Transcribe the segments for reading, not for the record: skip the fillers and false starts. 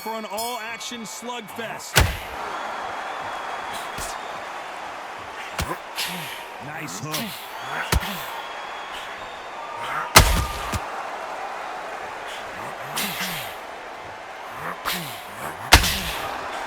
for an all-action slugfest. Nice hook.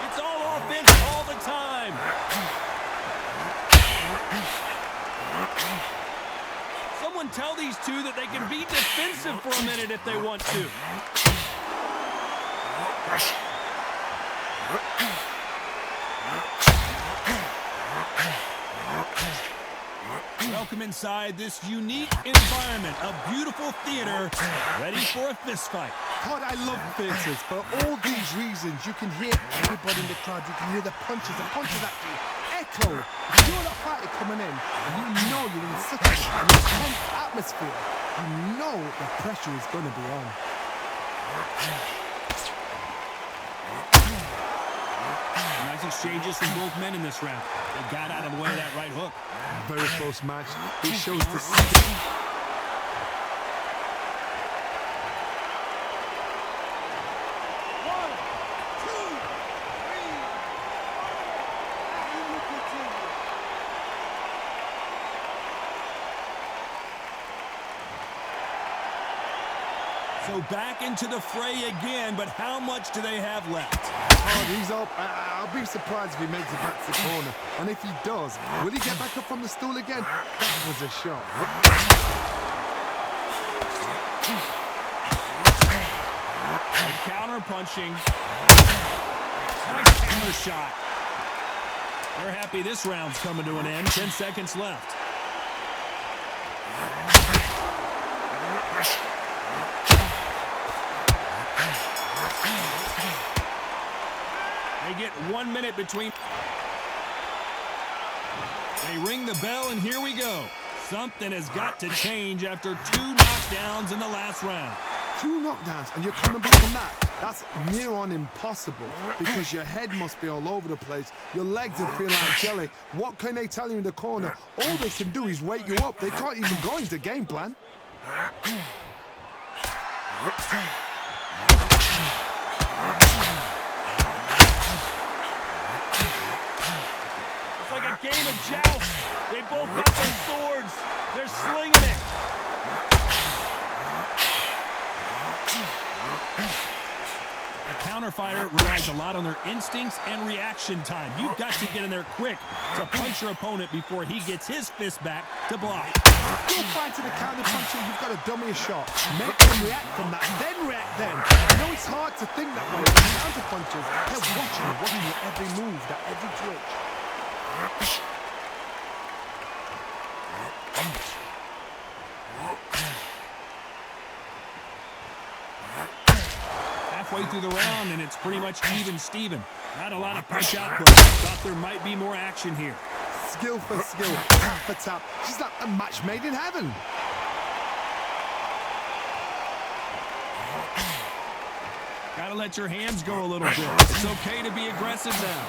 It's all offense all the time. Someone tell these two that they can be defensive for a minute if they want to. Welcome inside this unique environment, a beautiful theater, ready for a fist fight. God, I love theaters. For all these reasons, you can hear everybody in the crowd. You can hear the punches actually echo. You're the fighter coming in, and you know you're in such an intense atmosphere. You know the pressure is going to be on. Nice exchanges from both men in this round. They got out of the way of that right hook. Very close match. It shows the... So back into the fray again, but how much do they have left? Oh, he's up. I'll be surprised if he makes it back to the corner. And if he does, will he get back up from the stool again? That was a shot. Counter punching. Nice counter shot. They're happy this round's coming to an end. 10 seconds left. They get 1 minute between. They ring the bell, and here we go. Something has got to change after 2 knockdowns in the last round. 2 knockdowns, and you're coming back from that. That's near on impossible, because your head must be all over the place. Your legs are feeling like jelly. What can they tell you in the corner? All they can do is wake you up. They can't even go into game plan. It's like a game of joust. They both got their swords. They're slinging it. The counter-fighter relies a lot on their instincts and reaction time. You've got to get in there quick to punch your opponent before he gets his fist back to block. Go fight to the counter puncher, you've got to dummy a shot. Make them react from that, then react then. I know it's hard to think that way. The counter punchers, they're watching your every move, that every twitch. Halfway through the round, and it's pretty much even Steven. Not a lot of punch output. Thought there might be more action here. Skill for skill, tap for tap. Just like a match made in heaven. Gotta let your hands go a little bit. It's okay to be aggressive now.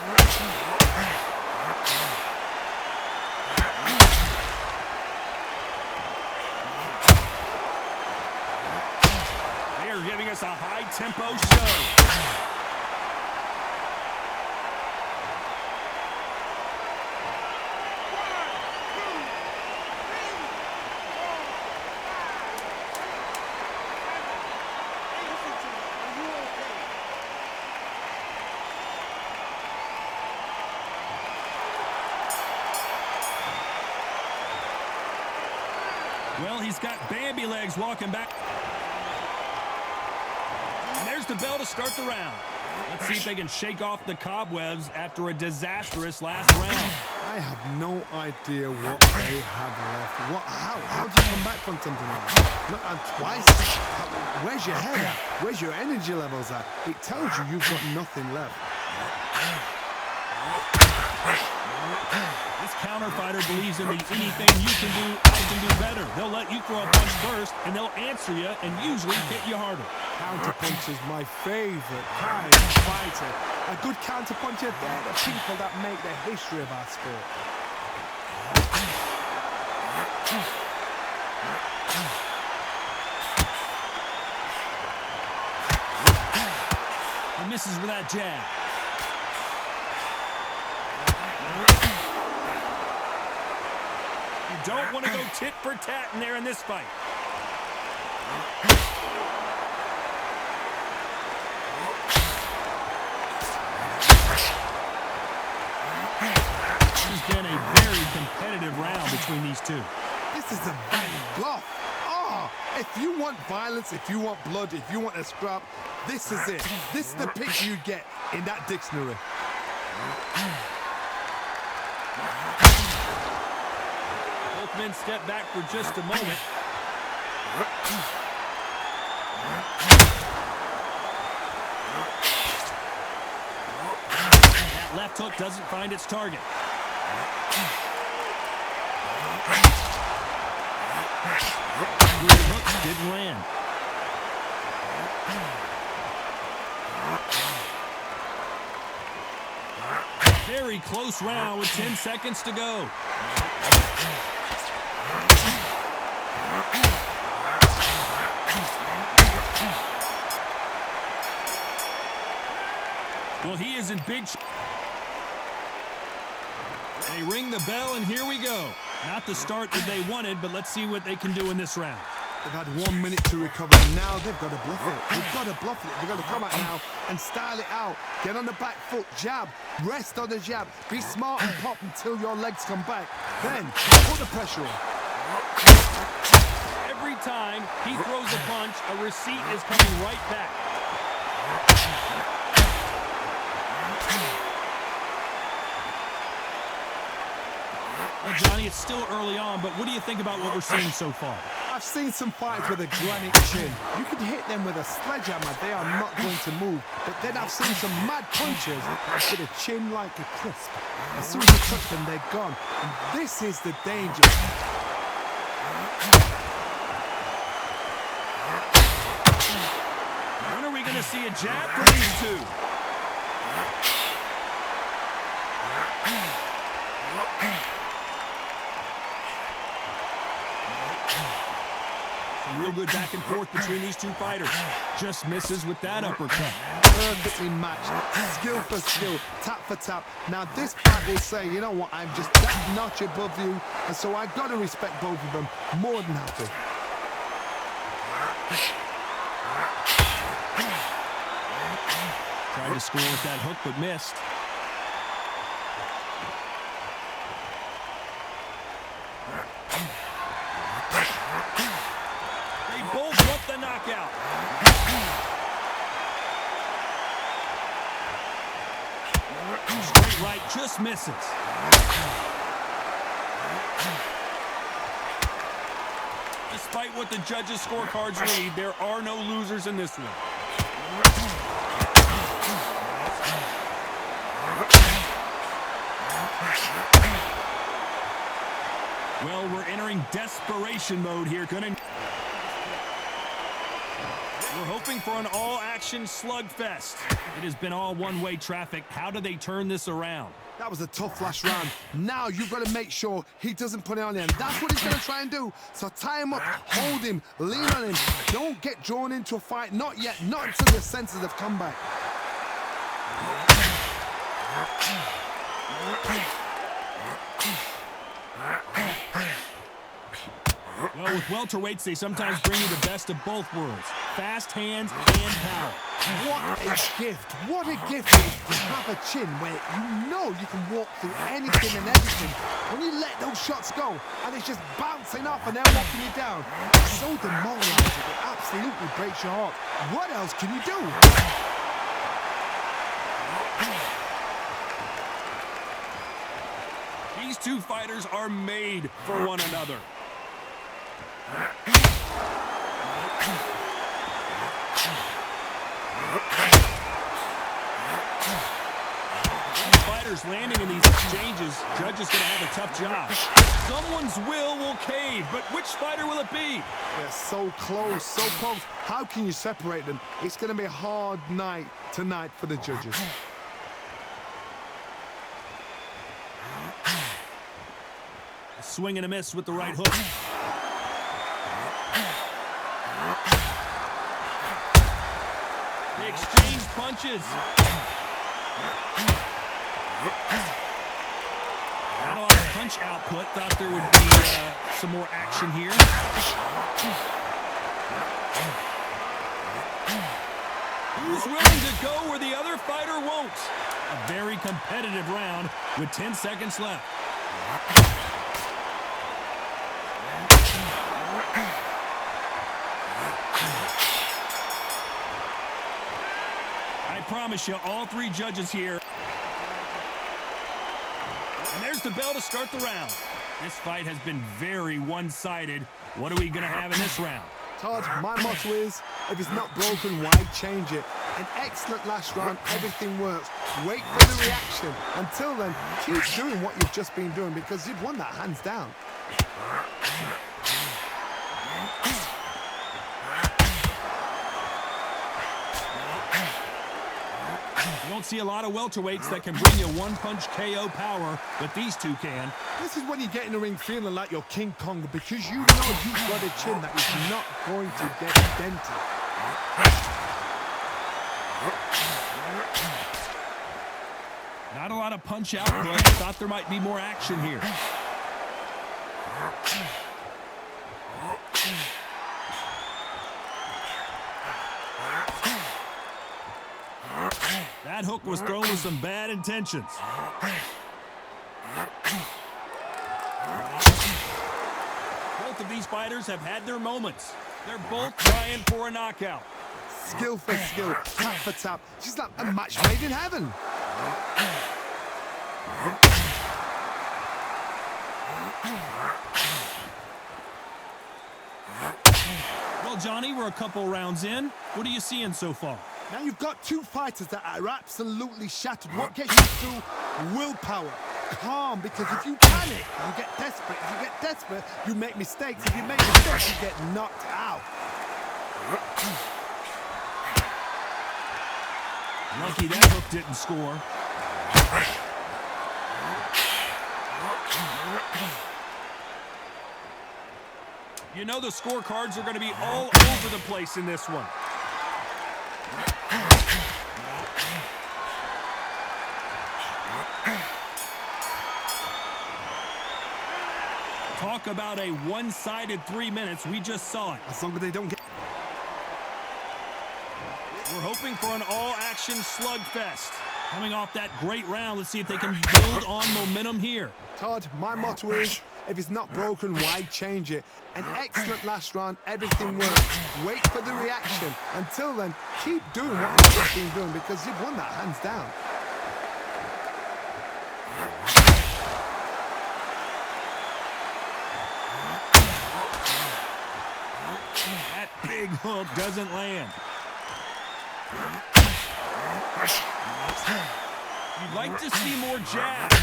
Giving us a high-tempo show. Well, he's got Bambi legs walking back. There's the bell to start the round. Let's see if they can shake off the cobwebs after a disastrous last round. I have no idea what they have left. How do you come back from something like that? Not twice. Where's your head at? Where's your energy levels at? It tells you you've got nothing left. This counter fighter believes in the anything you can do, I can do better. They'll let you throw a punch first, and they'll answer you and usually hit you harder. Counter punch is my favorite kind of fighter. A good counter puncher, they're the people that make the history of our sport. He misses with that jab. You don't want to go tit for tat in there in this fight. This has been a very competitive round between these two. This is a bad bluff. Oh, if you want violence, if you want blood, if you want a scrap, this is it. This is the picture you get in that dictionary. Both men step back for just a moment. That left hook doesn't find its target. Good hook didn't land. Very close round with 10 seconds to go. Well, he is in big. They ring the bell, and here we go. Not the start that they wanted, but let's see what they can do in this round. They've had 1 minute to recover. Now they've got to bluff it. They've got to bluff it. They've got to come out now and style it out. Get on the back foot, jab, rest on the jab. Be smart and pop until your legs come back. Then put the pressure on. Every time he throws a punch, a receipt is coming right back. Well, Johnny, it's still early on, but what do you think about what we're seeing so far? I've seen some fights with a granite chin. You can hit them with a sledgehammer, they are not going to move. But then I've seen some mad punches with a chin like a crisp. As soon as you touch them, they're gone. And this is the danger. When are we going to see a jab from these two? Real good back and forth between these two fighters. Just misses with that uppercut. Perfectly matched. Skill for skill. Tap for tap. Now this fight will say, you know what, I'm just that notch above you. And so I've got to respect both of them. More than happy. Tried to score with that hook, but missed. Both want the knockout. Straight right, just misses. Despite what the judges' scorecards read, there are no losers in this one. Well, we're entering desperation mode here. We're hoping for an all-action slugfest. It has been all one-way traffic. How do they turn this around? That was a tough last round. Now you've got to make sure he doesn't put it on him. That's what he's going to try and do. So tie him up, hold him, lean on him. Don't get drawn into a fight. Not yet. Not until your senses have come back. Well, with welterweights, they sometimes bring you the best of both worlds. Fast hands and power. What a gift. What a gift it is to have a chin where you know you can walk through anything and everything. When you let those shots go and it's just bouncing off and they're walking you down, it's so demoralizing. It absolutely breaks your heart. What else can you do? These two fighters are made for one another. Fighters landing in these exchanges, judges gonna have a tough job. Someone's will cave, but which fighter will it be? They're so close, so close. How can you separate them? It's gonna be a hard night tonight for the judges. A swing and a miss with the right hook. They exchange punches. Not a lot of punch output. Thought there would be some more action here. Who's willing to go where the other fighter won't? A very competitive round with 10 seconds left. I promise you, all three judges here. And there's the bell to start the round. This fight has been very one-sided. What are we going to have in this round? Todd, my motto is, if it's not broken, why change it? An excellent last round, everything works. Wait for the reaction. Until then, keep doing what you've just been doing because you've won that hands down. You don't see a lot of welterweights that can bring you one-punch KO power, but these two can. This is when you get in the ring feeling like you're King Kong because you know you've got a chin that is not going to get dented. Not a lot of punch output. Thought there might be more action here. That hook was thrown with some bad intentions. Both of these fighters have had their moments. They're both trying for a knockout. Skill for skill, tap for tap. She's like a match made in heaven. Well, Johnny, we're a couple rounds in. What are you seeing so far? Now you've got two fighters that are absolutely shattered. What gets you through? Willpower. Calm, because if you panic, you get desperate. If you get desperate, you make mistakes. If you make mistakes, you get knocked out. Lucky that hook didn't score. You know the scorecards are going to be all over the place in this one. Talk about a one-sided 3 minutes. We just saw it. As long as they don't get... We're hoping for an all-action slugfest. Coming off that great round, let's see if they can build on momentum here. Todd, my motto is, if it's not broken, why change it? An excellent last round, everything works. Wait for the reaction. Until then, keep doing what you've just been doing because you've won that hands down. That big hook doesn't land. You'd like to see more jabs.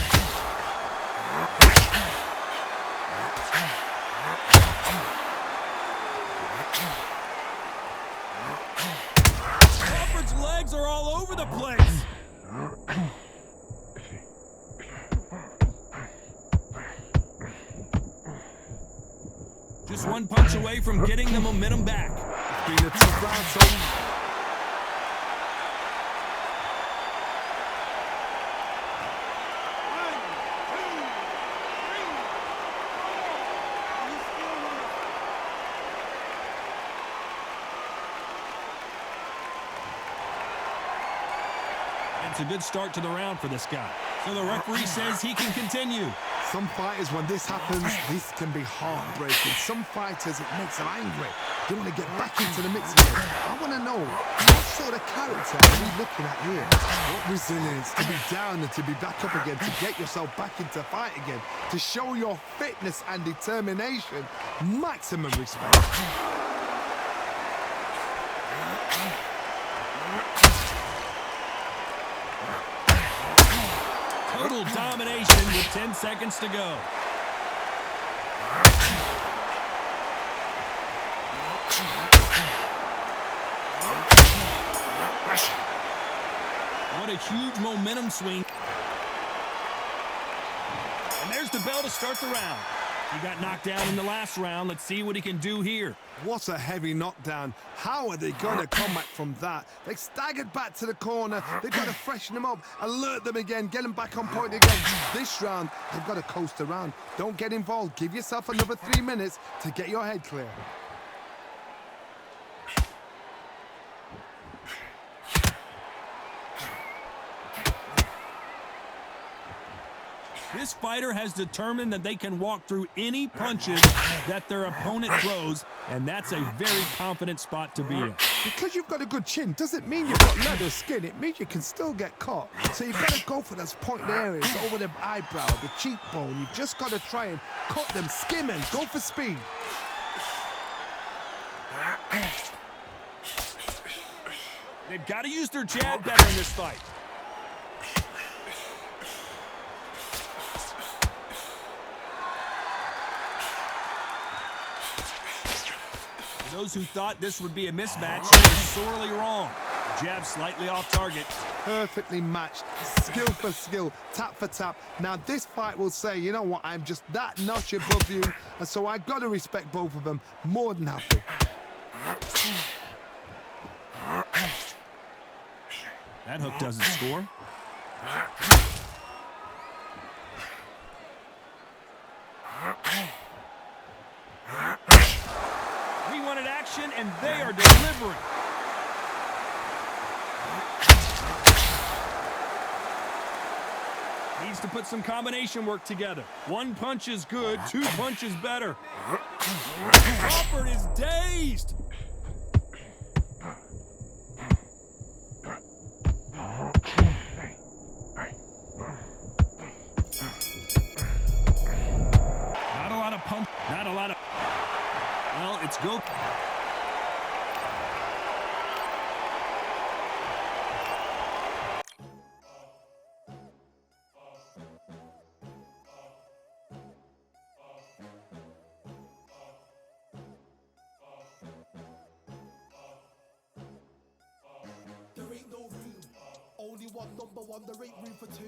Crawford's legs are all over the place. Just one punch away from getting the momentum back. It's been a tough round, so... It's a good start to the round for this guy. So the referee says he can continue. Some fighters, when this happens, this can be heartbreaking. Some fighters, it makes them angry. They want to get back into the mix again. I want to know, what sort of character are we looking at here? What resilience to be down and to be back up again, to get yourself back into fight again, to show your fitness and determination. Maximum respect. Total domination with 10 seconds to go. What a huge momentum swing. And there's the bell to start the round. He got knocked down in the last round. Let's see what he can do here. What a heavy knockdown. How are they going to come back from that? They staggered back to the corner. They've got to freshen them up, alert them again, get them back on point again. This round, they've got to coast around. Don't get involved. Give yourself another 3 minutes to get your head clear. This fighter has determined that they can walk through any punches that their opponent throws, and that's a very confident spot to be in. Because you've got a good chin doesn't mean you've got leather skin. It means you can still get caught. So you've got to go for those pointed areas over the eyebrow, the cheekbone. You've just got to try and cut them, skim them, go for speed. They've got to use their jab better in this fight. Those who thought this would be a mismatch are sorely wrong. Jab slightly off target. Perfectly matched, skill for skill, tap for tap. Now this fight will say, you know what, I'm just that notch above you, and so I've got to respect both of them more than happy. That hook doesn't score. We wanted action, and they are delivering. Needs to put some combination work together. One punch is good, two punches better. Crawford is dazed. Not a lot of punch, not a lot of... Well, it's go. There ain't no room, only one number one, there ain't room for two.